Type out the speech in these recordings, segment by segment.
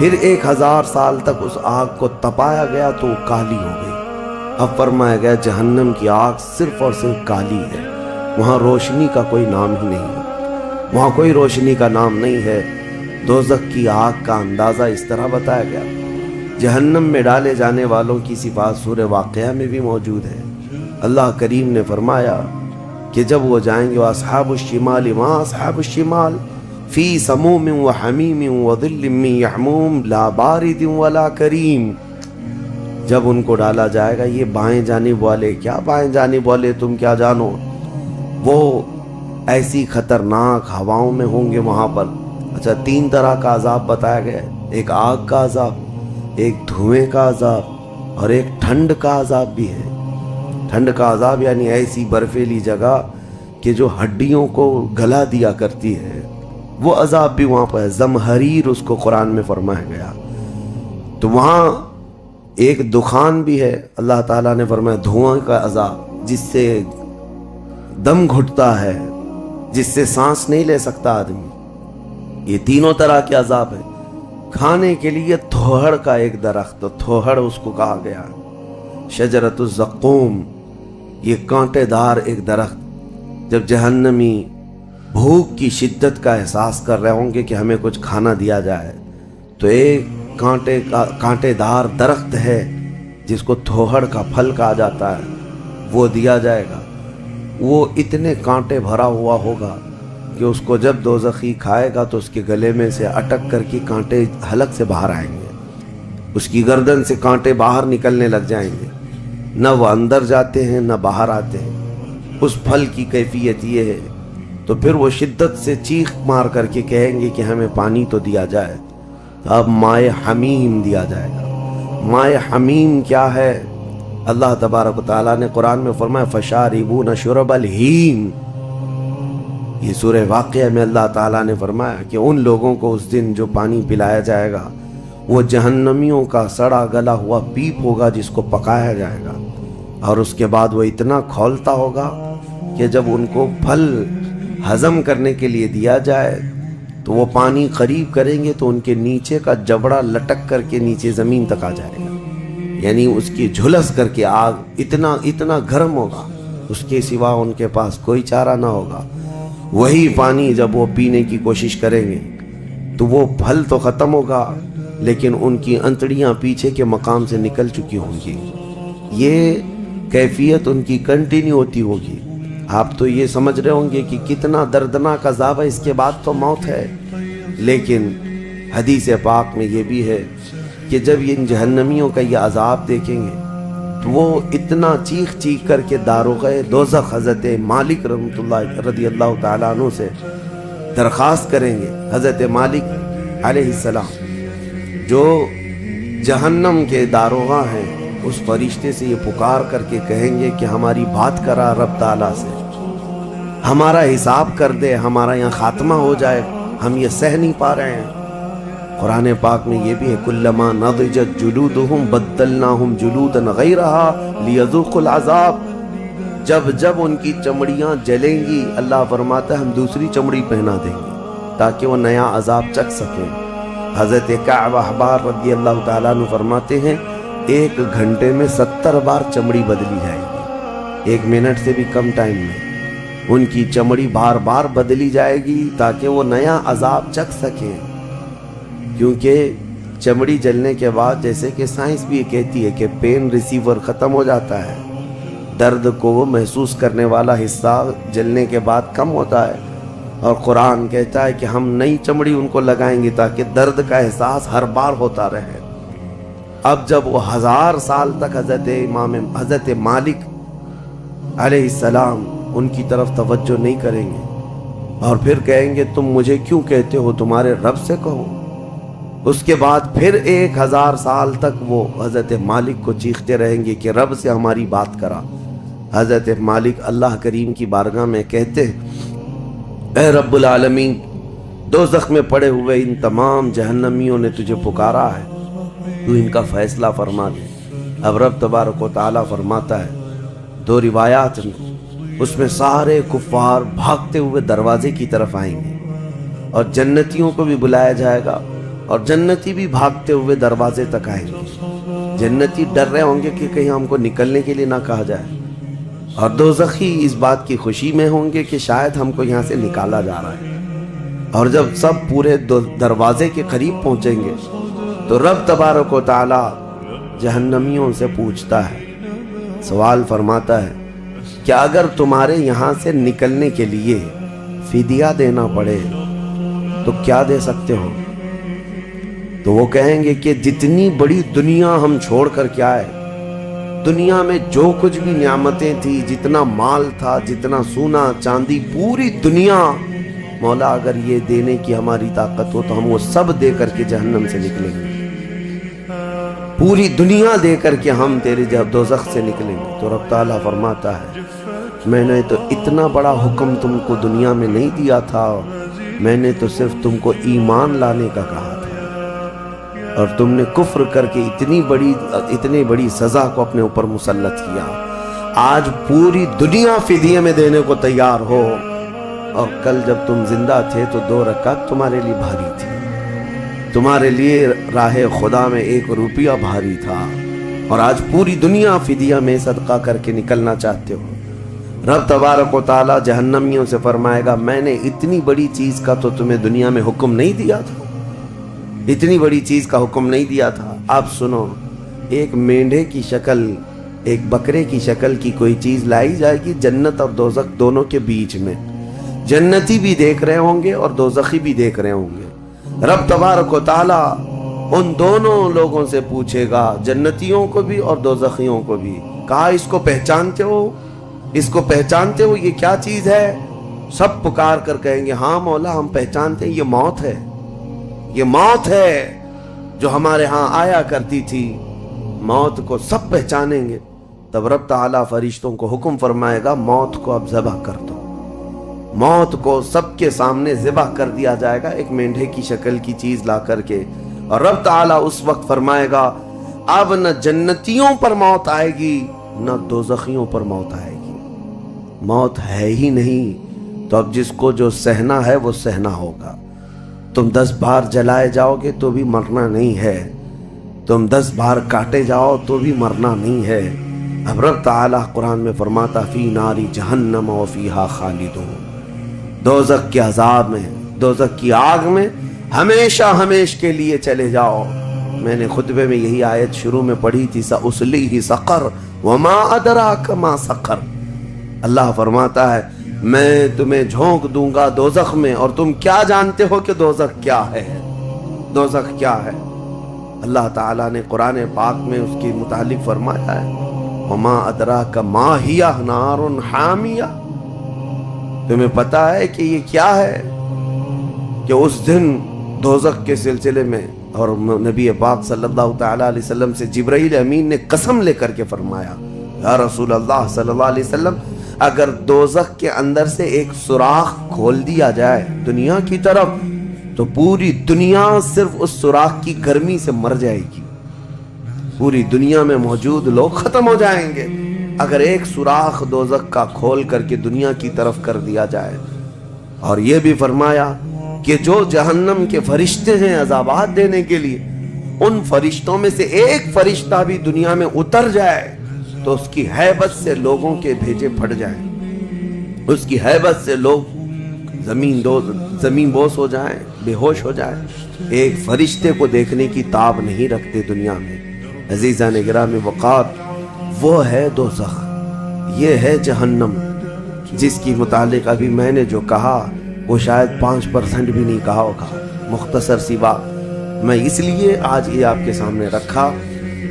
پھر 1000 سال تک اس آگ کو تپایا گیا تو وہ کالی ہو گئی۔ اب فرمایا گیا جہنم کی آگ صرف اور صرف کالی ہے، وہاں روشنی کا کوئی نام ہی نہیں ہے، وہاں کوئی روشنی کا نام نہیں ہے۔ دوزخ کی آگ کا اندازہ اس طرح بتایا گیا۔ جہنم میں ڈالے جانے والوں کی صفات سورہ واقعہ میں بھی موجود ہے۔ اللہ کریم نے فرمایا کہ جب وہ جائیں گے اصحاب الشمال ما اصحاب الشمال فی سموم و حمیم و ظل من یحموم لا بارد ولا کریم۔ جب ان کو ڈالا جائے گا، یہ بائیں جانب والے، کیا بائیں جانب والے تم کیا جانو، وہ ایسی خطرناک ہواؤں میں ہوں گے وہاں پر۔ اچھا، 3 طرح کا عذاب بتایا گیا ہے، ایک آگ کا عذاب، ایک دھوئیں کا عذاب اور ایک ٹھنڈ کا عذاب بھی ہے۔ ٹھنڈ کا عذاب یعنی ایسی برفیلی جگہ کہ جو ہڈیوں کو گلا دیا کرتی ہے، وہ عذاب بھی وہاں پر ہے۔ زمہریر اس کو قرآن میں فرمایا گیا۔ تو وہاں ایک دخان بھی ہے، اللہ تعالیٰ نے فرمایا دھواں کا عذاب، جس سے دم گھٹتا ہے، جس سے سانس نہیں لے سکتا آدمی۔ یہ تینوں طرح کے عذاب ہیں۔ کھانے کے لیے تھوہڑ کا ایک درخت، تھوہڑ اس کو کہا گیا، شجرۃ الزقوم، یہ کانٹے دار ایک درخت۔ جب جہنمی بھوک کی شدت کا احساس کر رہے ہوں گے کہ ہمیں کچھ کھانا دیا جائے، تو ایک کانٹے دار درخت ہے جس کو تھوہڑ کا پھل کہا جاتا ہے، وہ دیا جائے گا۔ وہ اتنے کانٹے بھرا ہوا ہوگا کہ اس کو جب دوزخی کھائے گا تو اس کے گلے میں سے اٹک کر کے کانٹے حلق سے باہر آئیں گے، اس کی گردن سے کانٹے باہر نکلنے لگ جائیں گے، نہ وہ اندر جاتے ہیں نہ باہر آتے ہیں۔ اس پھل کی کیفیت یہ ہے، تو پھر وہ شدت سے چیخ مار کر کے کہیں گے کہ ہمیں پانی تو دیا جائے۔ اب مائے حمیم دیا جائے گا۔ مائے حمیم کیا ہے؟ اللہ تبارک و تعالیٰ نے قرآن میں فرمایا فشاربون شرب الہیم۔ یہ سورہ واقعہ میں اللہ تعالیٰ نے فرمایا کہ ان لوگوں کو اس دن جو پانی پلایا جائے گا وہ جہنمیوں کا سڑا گلا ہوا پیپ ہوگا جس کو پکایا جائے گا، اور اس کے بعد وہ اتنا کھولتا ہوگا کہ جب ان کو پھل ہضم کرنے کے لیے دیا جائے تو وہ پانی قریب کریں گے تو ان کے نیچے کا جبڑا لٹک کر کے نیچے زمین تک آ جائے گا، یعنی اس کی جھلس کر کے آگ اتنا گرم ہوگا، اس کے سوا ان کے پاس کوئی چارہ نہ ہوگا۔ وہی پانی جب وہ پینے کی کوشش کریں گے تو وہ پھل تو ختم ہوگا لیکن ان کی انتڑیاں پیچھے کے مقام سے نکل چکی ہوں گی۔ یہ کیفیت ان کی کنٹینیو ہوتی ہوگی۔ آپ تو یہ سمجھ رہے ہوں گے کہ کتنا دردناک عذاب ہے، اس کے بعد تو موت ہے، لیکن حدیث پاک میں یہ بھی ہے کہ جب ان جہنمیوں کا یہ عذاب دیکھیں گے تو وہ اتنا چیخ چیخ کر کے داروغ دوزخ حضرت مالک رحمۃ اللہ رضی اللہ تعالیٰ عنہ سے درخواست کریں گے۔ حضرت مالک علیہ السلام جو جہنم کے داروغہ ہیں، اس فرشتے سے یہ پکار کر کے کہیں گے کہ ہماری بات کرا رب تعالیٰ سے، ہمارا حساب کر دے، ہمارا یہاں خاتمہ ہو جائے، ہم یہ سہ نہیں پا رہے ہیں۔ قرآن پاک میں یہ بھی ہے کلما نضجت جلودہم بدلناہم جلودا غیرہا لیذوقوا العذاب۔ جب ان کی چمڑیاں جلیں گی، اللہ فرماتا ہے ہم دوسری چمڑی پہنا دیں گے تاکہ وہ نیا عذاب چکھ سکیں۔ حضرت کعب احبار رضی اللہ تعالیٰ عنہ فرماتے ہیں 1 گھنٹے میں 70 بار چمڑی بدلی جائے گی، 1 منٹ سے بھی کم ٹائم میں ان کی چمڑی بار بار بدلی جائے گی تاکہ وہ نیا عذاب چکھ سکیں۔ کیونکہ چمڑی جلنے کے بعد جیسے کہ سائنس بھی کہتی ہے کہ پین ریسیور ختم ہو جاتا ہے، درد کو وہ محسوس کرنے والا حصہ جلنے کے بعد کم ہوتا ہے، اور قرآن کہتا ہے کہ ہم نئی چمڑی ان کو لگائیں گے تاکہ درد کا احساس ہر بار ہوتا رہے۔ اب جب وہ 1000 سال تک حضرت مالک علیہ السلام ان کی طرف توجہ نہیں کریں گے اور پھر کہیں گے تم مجھے کیوں کہتے ہو، تمہارے رب سے کہو، اس کے بعد پھر 1000 سال تک وہ حضرت مالک کو چیختے رہیں گے کہ رب سے ہماری بات کرا۔ حضرت مالک اللہ کریم کی بارگاہ میں کہتے ہیں اے رب العالمین، دوزخ میں پڑے ہوئے ان تمام جہنمیوں نے تجھے پکارا ہے، تو ان کا فیصلہ فرما دے۔ اب رب تبارک و تعالیٰ فرماتا ہے 2 روایات میں، اس میں سارے کفار بھاگتے ہوئے دروازے کی طرف آئیں گے اور جنتیوں کو بھی بلایا جائے گا اور جنتی بھی بھاگتے ہوئے دروازے تک آئیں گے۔ جنتی ڈر رہے ہوں گے کہ کہیں ہم کو نکلنے کے لیے نہ کہا جائے، اور دوزخی اس بات کی خوشی میں ہوں گے کہ شاید ہم کو یہاں سے نکالا جا رہا ہے۔ اور جب سب پورے دروازے کے قریب پہنچیں گے تو رب تبارک و تعالی جہنمیوں سے پوچھتا ہے، سوال فرماتا ہے کہ اگر تمہارے یہاں سے نکلنے کے لیے فدیہ دینا پڑے تو کیا دے سکتے ہو؟ تو وہ کہیں گے کہ جتنی بڑی دنیا ہم چھوڑ کر کے آئے، دنیا میں جو کچھ بھی نعمتیں تھی، جتنا مال تھا، جتنا سونا چاندی، پوری دنیا، مولا اگر یہ دینے کی ہماری طاقت ہو تو ہم وہ سب دے کر کے جہنم سے نکلیں گے، پوری دنیا دے کر کے ہم تیرے جب دوزخ سے نکلیں گے۔ تو رب تعالیٰ فرماتا ہے میں نے تو اتنا بڑا حکم تم کو دنیا میں نہیں دیا تھا، میں نے تو صرف تم کو ایمان لانے کا کہا تھا، اور تم نے کفر کر کے اتنی بڑی سزا کو اپنے اوپر مسلط کیا۔ آج پوری دنیا فدیے میں دینے کو تیار ہو، اور کل جب تم زندہ تھے تو 2 رکعت تمہارے لیے بھاری تھی، تمہارے لیے راہ خدا میں 1 روپیہ بھاری تھا، اور آج پوری دنیا فدیہ میں صدقہ کر کے نکلنا چاہتے ہو۔ رب تبارک و تعالی جہنمیوں سے فرمائے گا میں نے اتنی بڑی چیز کا تو تمہیں دنیا میں حکم نہیں دیا تھا، اتنی بڑی چیز کا حکم نہیں دیا تھا۔ آپ سنو، ایک مینڈھے کی شکل، ایک بکرے کی شکل کی کوئی چیز لائی جائے گی جنت اور دوزخ دونوں کے بیچ میں، جنتی بھی دیکھ رہے ہوں گے اور دوزخی بھی دیکھ رہے ہوں گے۔ رب تبارک و تعالی ان دونوں لوگوں سے پوچھے گا، جنتیوں کو بھی اور دوزخیوں کو بھی، کہا اس کو پہچانتے ہو؟ اس کو پہچانتے ہو؟ یہ کیا چیز ہے؟ سب پکار کر کہیں گے ہاں مولا ہم پہچانتے ہیں، یہ موت ہے، یہ موت ہے جو ہمارے ہاں آیا کرتی تھی، موت کو سب پہچانیں گے۔ تب رب تعالیٰ فرشتوں کو حکم فرمائے گا موت کو اب ذبح کر دو، موت کو سب کے سامنے ذبح کر دیا جائے گا ایک مینڈھے کی شکل کی چیز لا کر کے، اور رب تعالیٰ اس وقت فرمائے گا اب نہ جنتیوں پر موت آئے گی نہ دوزخیوں پر موت آئے گی، موت ہے ہی نہیں، تو اب جس کو جو سہنا ہے وہ سہنا ہوگا۔ تم 10 بار جلائے جاؤ گے تو بھی مرنا نہیں ہے، تم 10 بار کاٹے جاؤ تو بھی مرنا نہیں ہے۔ اب رب تعالیٰ قرآن میں فرماتا فی ناری جہنم و فیہا خالدون، دوزخ کے عذاب میں، دوزخ کی آگ میں ہمیشہ ہمیش کے لیے چلے جاؤ۔ میں نے خطبے میں یہی آیت شروع میں پڑھی تھی سأصلیہ سقر وما ادراک ما سقر۔ اللہ فرماتا ہے میں تمہیں جھونک دوں گا دوزخ میں، اور تم کیا جانتے ہو کہ دوزخ کیا ہے؟ دوزخ کیا ہے؟ اللہ تعالیٰ نے قرآن پاک میں اس کے متعلق فرمایا ہے وما ادراک ما ہی نار حامیہ، تمہیں پتا ہے کہ یہ کیا ہے؟ کہ اس دن دوزخ کے سلسلے میں، اور نبی پاک صلی اللہ تعالیٰ علیہ وسلم سے جبرائیل امین نے قسم لے کر کے فرمایا یا رسول اللہ صلی اللہ علیہ وسلم اگر دوزخ کے اندر سے ایک سوراخ کھول دیا جائے دنیا کی طرف تو پوری دنیا صرف اس سوراخ کی گرمی سے مر جائے گی، پوری دنیا میں موجود لوگ ختم ہو جائیں گے اگر ایک سوراخ دوزخ کا کھول کر کے دنیا کی طرف کر دیا جائے۔ اور یہ بھی فرمایا کہ جو جہنم کے فرشتے ہیں عذابات دینے کے لیے، ان فرشتوں میں سے ایک فرشتہ بھی دنیا میں اتر جائے تو اس کی ہیبت سے لوگوں کے بھیجے پھٹ جائیں، اس کی ہیبت سے لوگ زمین بوس ہو جائیں، بے ہوش ہو جائیں، ایک فرشتے کو دیکھنے کی تاب نہیں رکھتے دنیا میں۔ عزیزان گرامی وقار، وہ ہے دوزخ، یہ ہے جہنم، جس کی متعلق ابھی میں نے جو کہا وہ شاید 5% بھی نہیں کہا ہوگا، مختصر سی بات میں اس لیے آج یہ آپ کے سامنے رکھا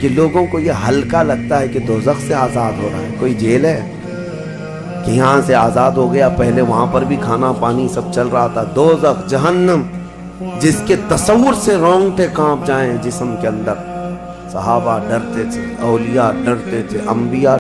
کہ لوگوں کو یہ ہلکا لگتا ہے کہ دوزخ سے آزاد ہو رہا ہے، کوئی جیل ہے کہ یہاں سے آزاد ہو گیا، پہلے وہاں پر بھی کھانا پانی سب چل رہا تھا۔ دوزخ جہنم جس کے تصور سے رونگٹے کانپ جائیں جسم کے اندر، صحابہ ڈرتے تھے، اولیاء ڈرتے تھے، انبیاء